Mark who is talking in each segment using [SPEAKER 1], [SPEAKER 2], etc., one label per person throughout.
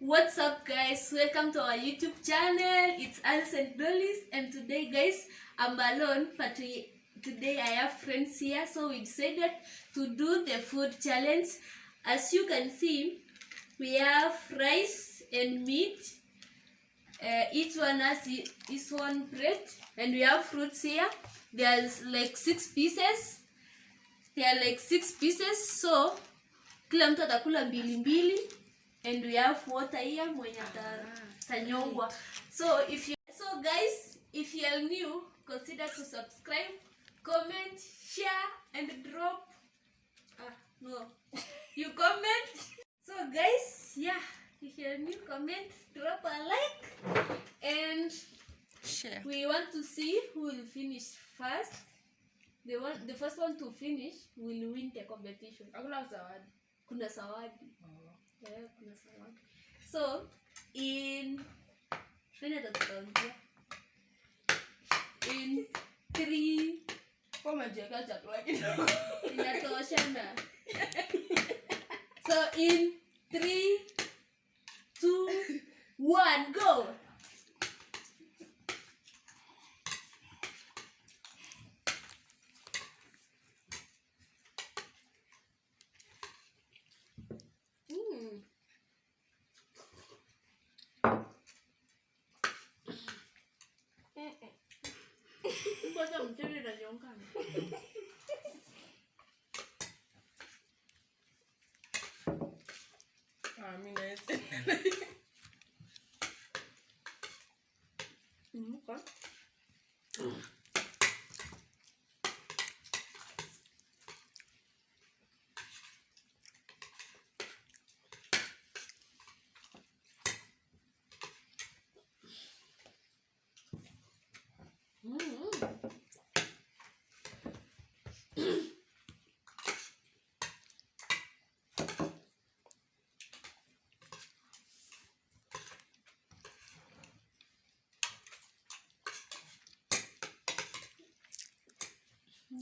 [SPEAKER 1] What's up, guys? Welcome to our YouTube channel. It's Alice and Dolly's, and today, guys, I'm alone, but today I have friends here, so we decided to do the food challenge. As you can see, we have rice and meat. Each one has his one plate, and we have fruits here. There's like 6 pieces. There are like 6 pieces, so kila mtu atakula mbili mbili. And we have water here mwenye tanyongwa. So guys, if you are new, consider to subscribe, comment, share, and drop you comment. So guys, yeah, if you are new, comment, drop a like, and
[SPEAKER 2] share.
[SPEAKER 1] We want to see who will finish first. The first one to finish will win the competition. Kuna zawadi. Kuna zawadi. So in 3 inatoshana. So in 3, 2, 1, go. Ngoja mchele na nyongana.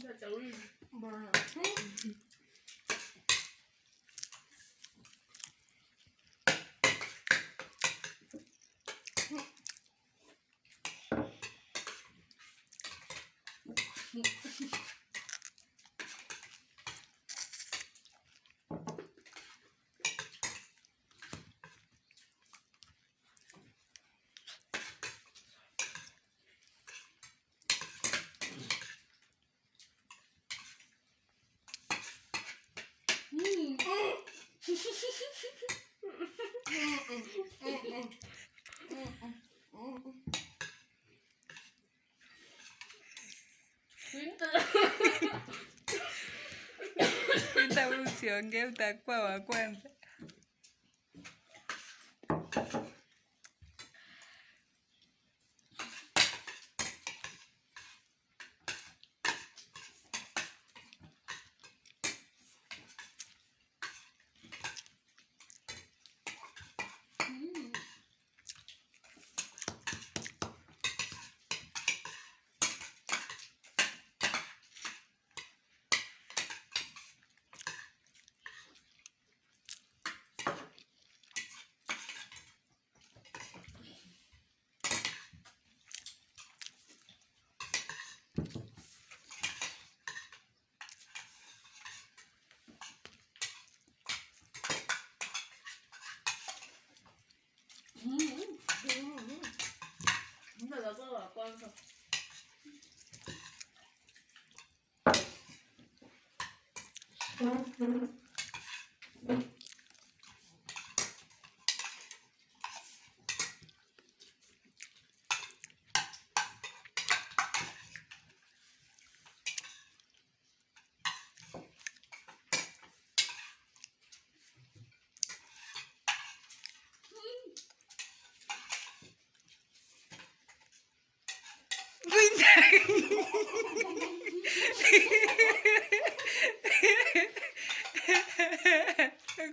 [SPEAKER 1] That's a weird burn.
[SPEAKER 2] Pinta usiongee, utakuwa wa kwanza.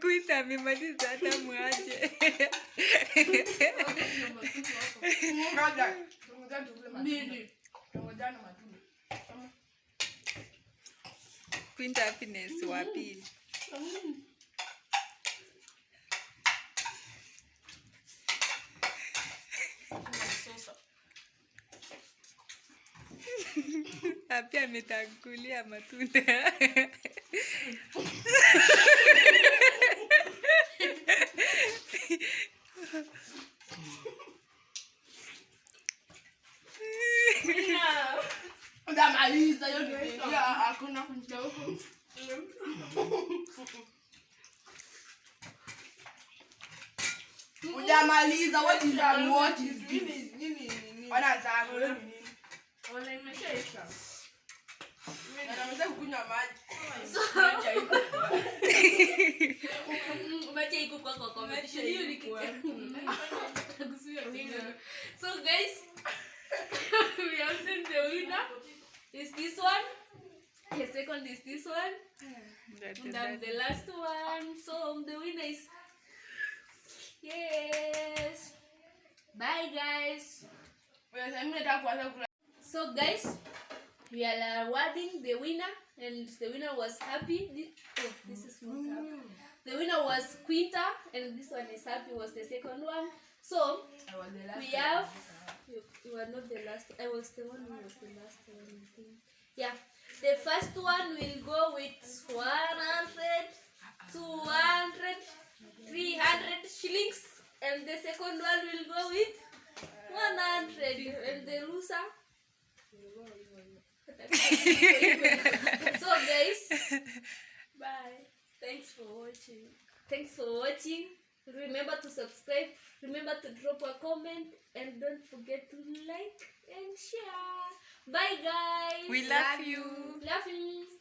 [SPEAKER 2] Kuita amemaliza hata mwache. Kuita Happiness wa pili. pia ametangulia matunda.
[SPEAKER 3] Ndamaliza hiyo ndio hakuna kunja huko. Ujamaliza what is nini? Wanaanza nini? Wana imeshaisha. Anaweza kunywa maji.
[SPEAKER 1] Maji iko kwa competition hiyo ni kitu. So guys, we have seen the winner is this one. The second is this one. And then the last one. So the winner is yes. Bye guys. So guys, we are awarding the winner, and the winner was happy. This is not happy. The winner was Quinta, and this one is happy was the second one. So we have. You were not the last. I was the one who was the last one. I think. Yeah. The first one will go with 100, 200, 300 shillings, and the second one will go with 100, and the loser. So guys, bye. Thanks for watching. Remember to subscribe. Remember to drop a comment, and don't forget to like and share. Bye guys.
[SPEAKER 2] We love you.
[SPEAKER 1] Love you.